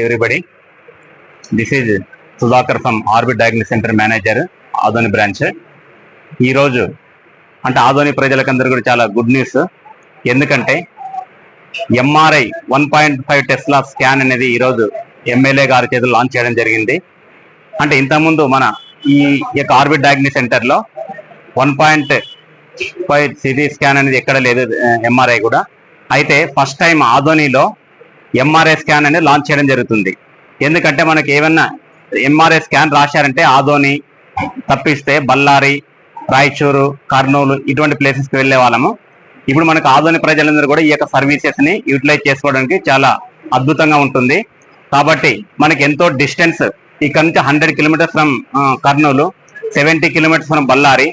Everybody, this is Sudhakar from Orbit Diagnostic Center Manager, Adoni branch. ఈరోజు అంటే ఆదోని ప్రజలకందరూ కూడా చాలా గుడ్ న్యూస్. ఎందుకంటే ఎంఆర్ఐ 1.5 టెస్లా స్కాన్ అనేది ఈరోజు ఎమ్మెల్యే గారి చేతులు లాంచ్ చేయడం జరిగింది. అంటే ఇంతకుముందు మన ఈ యొక్క ఆర్బిట్ డయాగ్నోస్టిక్ సెంటర్లో 1.5 సిటీ స్కాన్ అనేది ఎక్కడ లేదు, ఎంఆర్ఐ కూడా. అయితే ఫస్ట్ టైం ఆదోనిలో ఎంఆర్ఐ స్కాన్ అనేది లాంచ్ చేయడం జరుగుతుంది. ఎందుకంటే మనకి ఏమన్నా ఎంఆర్ఐ స్కాన్ రాశారంటే ఆదోని తప్పిస్తే బళ్ళారి, రాయచూరు, కర్నూలు ఇటువంటి ప్లేసెస్కి వెళ్ళే వాళ్ళము. ఇప్పుడు మనకు ఆదోని ప్రజలందరూ కూడా ఈ యొక్క సర్వీసెస్ని యూటిలైజ్ చేసుకోవడానికి చాలా అద్భుతంగా ఉంటుంది. కాబట్టి మనకి ఎంతో డిస్టెన్స్ ఇక్కడ నుంచి 100 kilometres from Kurnool, 70 kilometres from Ballari,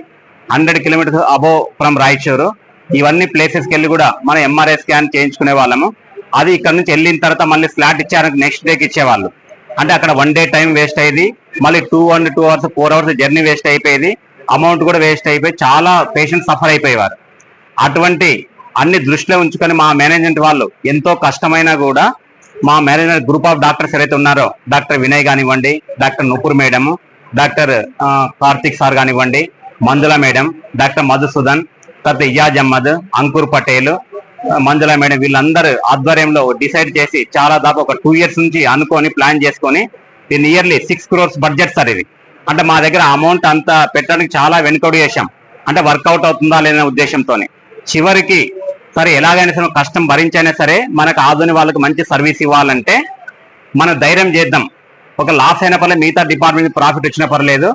100 kilometres above from Raichur, ఇవన్నీ ప్లేసెస్కి వెళ్ళి కూడా మనం ఎంఆర్ఐ స్కాన్ చేయించుకునే వాళ్ళము. అది ఇక్కడ నుంచి వెళ్ళిన తర్వాత మళ్ళీ స్లాట్ ఇచ్చారు, నెక్స్ట్ డేకి ఇచ్చేవాళ్ళు. అంటే అక్కడ 1 డే టైం వేస్ట్ అయ్యేది, మళ్ళీ 2 అవర్స్ 4 అవర్స్ జర్నీ వేస్ట్ అయిపోయేది, అమౌంట్ కూడా వేస్ట్ అయిపోయి చాలా పేషెంట్స్ సఫర్ అయిపోయేవారు. అటువంటి అన్ని దృష్టిలో ఉంచుకొని మా మేనేజ్మెంట్ వాళ్ళు ఎంతో కష్టమైనా కూడా మా మేనేజ్మెంట్ గ్రూప్ ఆఫ్ డాక్టర్స్ ఎవరైతే ఉన్నారో, డాక్టర్ వినయ్ కానివ్వండి, doctor Nupur madam, doctor Karthik sir కానివ్వండి, మంజుల మేడం, డాక్టర్ మధుసూదన్, తర్వాత ఇజాజ్ అహ్మద్, అంకుర్ పటేల్, మంజుల మేడం, వీళ్ళందరూ ఆధ్వర్యంలో డిసైడ్ చేసి చాలా దాకా ఒక 2 years నుంచి అనుకొని ప్లాన్ చేసుకొని దీన్ని ఇయర్లీ 6 crores బడ్జెట్ సార్ ఇది. అంటే మా దగ్గర అమౌంట్ అంతా పెట్టడానికి చాలా వెనుకడు చేశాం. అంటే వర్కౌట్ అవుతుందా లేదనే ఉద్దేశంతో చివరికి సరే ఎలాగైనా సరే కష్టం భరించైనా సరే మనకు ఆదోని వాళ్ళకి మంచి సర్వీస్ ఇవ్వాలంటే మనం ధైర్యం చేద్దాం. ఒక లాస్ అయిన పర్లేదు, మిగతా డిపార్ట్మెంట్ ప్రాఫిట్ వచ్చిన పర్లేదు,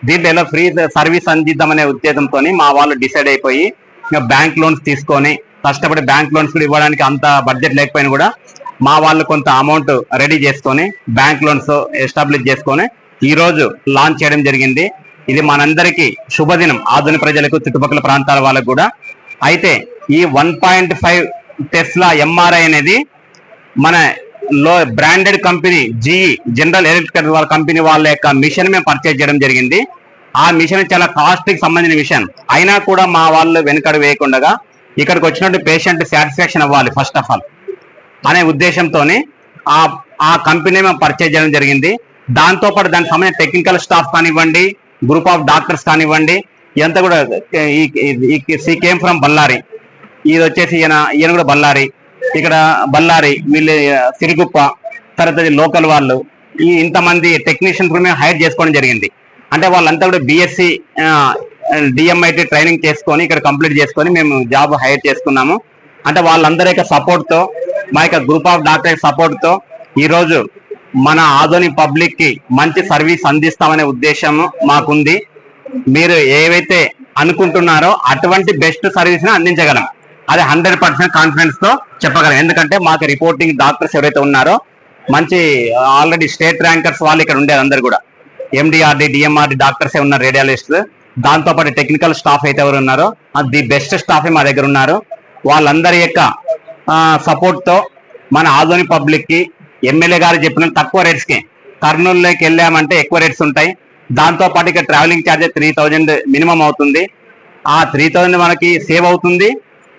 దీంట్లో ఎలా ఫ్రీ సర్వీస్ అందిద్దామనే ఉద్దేశంతో మా వాళ్ళు డిసైడ్ అయిపోయి ఇంకా బ్యాంక్ లోన్స్ తీసుకొని కష్టపడి బ్యాంక్ లోన్స్ కూడా ఇవ్వడానికి అంత బడ్జెట్ లేకపోయినా కూడా మా వాళ్ళు కొంత అమౌంట్ రెడీ చేసుకొని బ్యాంక్ లోన్స్ ఎస్టాబ్లిష్ చేసుకొని ఈ రోజు లాంచ్ చేయడం జరిగింది. ఇది మనందరికీ శుభదినం, ఆదోని ప్రజలకు, చుట్టుపక్కల ప్రాంతాల వాళ్ళకు కూడా. అయితే ఈ 1.5 టెస్లా ఎంఆర్ఐ అనేది మన branded company GE general electrical వాళ్ళ కంపెనీ వాళ్ళ యొక్క మిషన్ మేము పర్చేజ్ చేయడం జరిగింది. ఆ మిషన్ చాలా కాస్ట్కి సంబంధించిన మిషన్ అయినా కూడా మా వాళ్ళు వెనుకడు వేయకుండా ఇక్కడికి వచ్చినట్టు పేషెంట్ సాటిస్ఫాక్షన్ అవ్వాలి ఫస్ట్ ఆఫ్ ఆల్ అనే ఉద్దేశంతో ఆ కంపెనీ మేము పర్చేజ్ చేయడం జరిగింది. దాంతోపాటు దానికి సంబంధించిన టెక్నికల్ స్టాఫ్ కానివ్వండి, గ్రూప్ ఆఫ్ డాక్టర్స్ కానివ్వండి, ఇదంతా కూడా సీ కేమ్ ఫ్రమ్ బళ్ళారి, ఇది వచ్చేసి ఈయన కూడా బళ్ళారి, ఇక్కడ బళ్ళారి, వీళ్ళు సిరిగుప్ప, తర్వాత లోకల్ వాళ్ళు, ఇంతమంది టెక్నీషియన్స్ కూడా మేము హైర్ చేసుకోవడం జరిగింది. అంటే వాళ్ళంతా కూడా బిఎస్సి డిఎంఐటి ట్రైనింగ్ చేసుకొని ఇక్కడ కంప్లీట్ చేసుకొని మేము జాబ్ హైర్ చేసుకున్నాము. అంటే వాళ్ళందరి యొక్క సపోర్ట్తో, మా యొక్క గ్రూప్ ఆఫ్ డాక్టర్ సపోర్ట్తో ఈరోజు మన ఆదోని పబ్లిక్ కి మంచి సర్వీస్ అందిస్తామనే ఉద్దేశం మాకుంది. మీరు ఏవైతే అనుకుంటున్నారో అటువంటి బెస్ట్ సర్వీస్ ని అందించగలం, అది 100% కాన్ఫిడెన్స్ తో చెప్పగలం. ఎందుకంటే మాకు రిపోర్టింగ్ డాక్టర్స్ ఎవరైతే ఉన్నారో మంచి ఆల్రెడీ స్టేట్ ర్యాంకర్స్ వాళ్ళు ఇక్కడ ఉండేది, అందరు కూడా ఎండిఆర్డి, డిఎంఆర్డి డాక్టర్సే ఉన్నారు, రేడియాలజిస్ట్, దాంతోపాటు టెక్నికల్ స్టాఫ్ అయితే ఎవరు ఉన్నారో ది బెస్ట్ స్టాఫే మా దగ్గర ఉన్నారు. వాళ్ళందరి యొక్క సపోర్ట్ తో మన ఆదోని పబ్లిక్ కి ఎమ్మెల్యే గారు చెప్పిన తక్కువ రేట్స్ కి కర్నూలులోకి వెళ్ళామంటే ఎక్కువ రేట్స్ ఉంటాయి. దాంతో పాటు ఇక్కడ ట్రావెలింగ్ ఛార్జెస్ 3000 మినిమం అవుతుంది. ఆ 3000 మనకి సేవ్ అవుతుంది.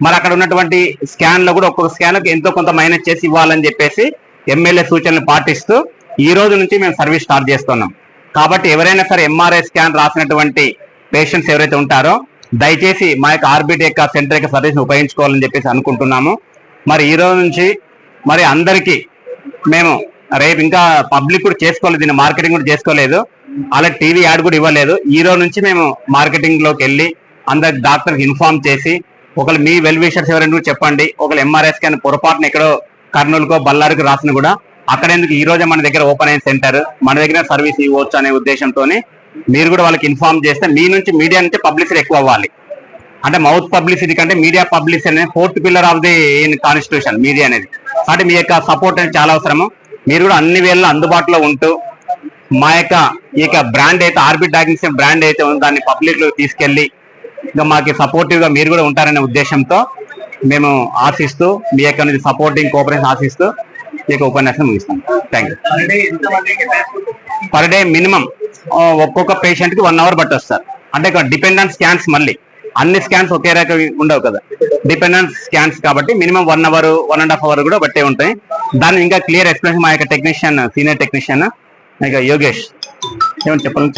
మరి అక్కడ ఉన్నటువంటి స్కాన్ లో కూడా ఒక్కొక్క స్కాన్ ఎంతో కొంత మైనస్ చేసి ఇవ్వాలని చెప్పేసి ఎమ్మెల్యే సూచనలు పాటిస్తూ ఈ రోజు నుంచి మేము సర్వీస్ స్టార్ట్ చేస్తున్నాం. కాబట్టి ఎవరైనా సరే ఎంఆర్ఐ స్కాన్ రాసినటువంటి పేషెంట్స్ ఎవరైతే ఉంటారో దయచేసి మా యొక్క ఆర్బిట్ యొక్క సెంటర్ యొక్క సర్వీస్ ఉపయోగించుకోవాలని చెప్పేసి అనుకుంటున్నాము. మరి ఈ రోజు నుంచి మరి అందరికీ మేము రేపు ఇంకా పబ్లిక్ కూడా చేసుకోలేదు, దీన్ని మార్కెటింగ్ కూడా చేసుకోలేదు, అలా టీవీ యాడ్ కూడా ఇవ్వలేదు. ఈ రోజు నుంచి మేము మార్కెటింగ్ లోకి వెళ్ళి అందరికి డాక్టర్కి ఇన్ఫార్మ్ చేసి ఒకళ్ళు మీ వెల్ విషర్స్ ఎవరైనా కూడా చెప్పండి, ఒకళ్ళు ఎంఆర్ఐ స్కాన్ పొరపాటున ఎక్కడో కర్నూలుకో బళ్ళారికి రాసిన కూడా అక్కడెందుకు ఈ రోజే మన దగ్గర ఓపెన్ అయిన సెంటర్, మన దగ్గర సర్వీస్ ఇవ్వచ్చు అనే ఉద్దేశంతో మీరు కూడా వాళ్ళకి ఇన్ఫార్మ్ చేస్తే మీ నుంచి మీడియా నుంచి పబ్లిసిటీ ఎక్కువ అవ్వాలి. అంటే మౌత్ పబ్లిసిటీ కంటే మీడియా పబ్లిసిటీ అనేది 4th pillar of the constitution media అనేది. అంటే మీ యొక్క సపోర్ట్ అనేది చాలా అవసరము. మీరు కూడా అన్ని వేళల్లో అందుబాటులో ఉంటూ మా యొక్క బ్రాండ్ అయితే ఆర్బిట్ డయాగ్నోస్టిక్ బ్రాండ్ అయితే ఉందో దాన్ని పబ్లిక్ లో తీసుకెళ్లి ఇంకా మాకు సపోర్టివ్ గా మీరు కూడా ఉంటారనే ఉద్దేశంతో మేము ఆశిస్తూ మీ యొక్క సపోర్టింగ్ కోఆపరేషన్ ఆశిస్తూ ఈ యొక్క ఉపన్యాసం ముగిస్తాం. Thank you. Per day minimum ఒక్కొక్క పేషెంట్ కి 1 hour బట్టి వస్తారు. అంటే డిపెండ్ ఆన్ స్కాన్స్, మళ్ళీ అన్ని స్కాన్స్ ఒకే రకం ఉండవు కదా, డిపెండెంట్ స్కాన్స్ కాబట్టి మినిమం 1 అవర్ 1.5 అవర్ కూడా బట్టే ఉంటాయి. దాన్ని ఇంకా క్లియర్ ఎక్స్ప్లెనేషన్ మా యొక్క టెక్నీషియన్, సీనియర్ టెక్నీషియన్ యోగేష్ ఏమని చెప్పాలని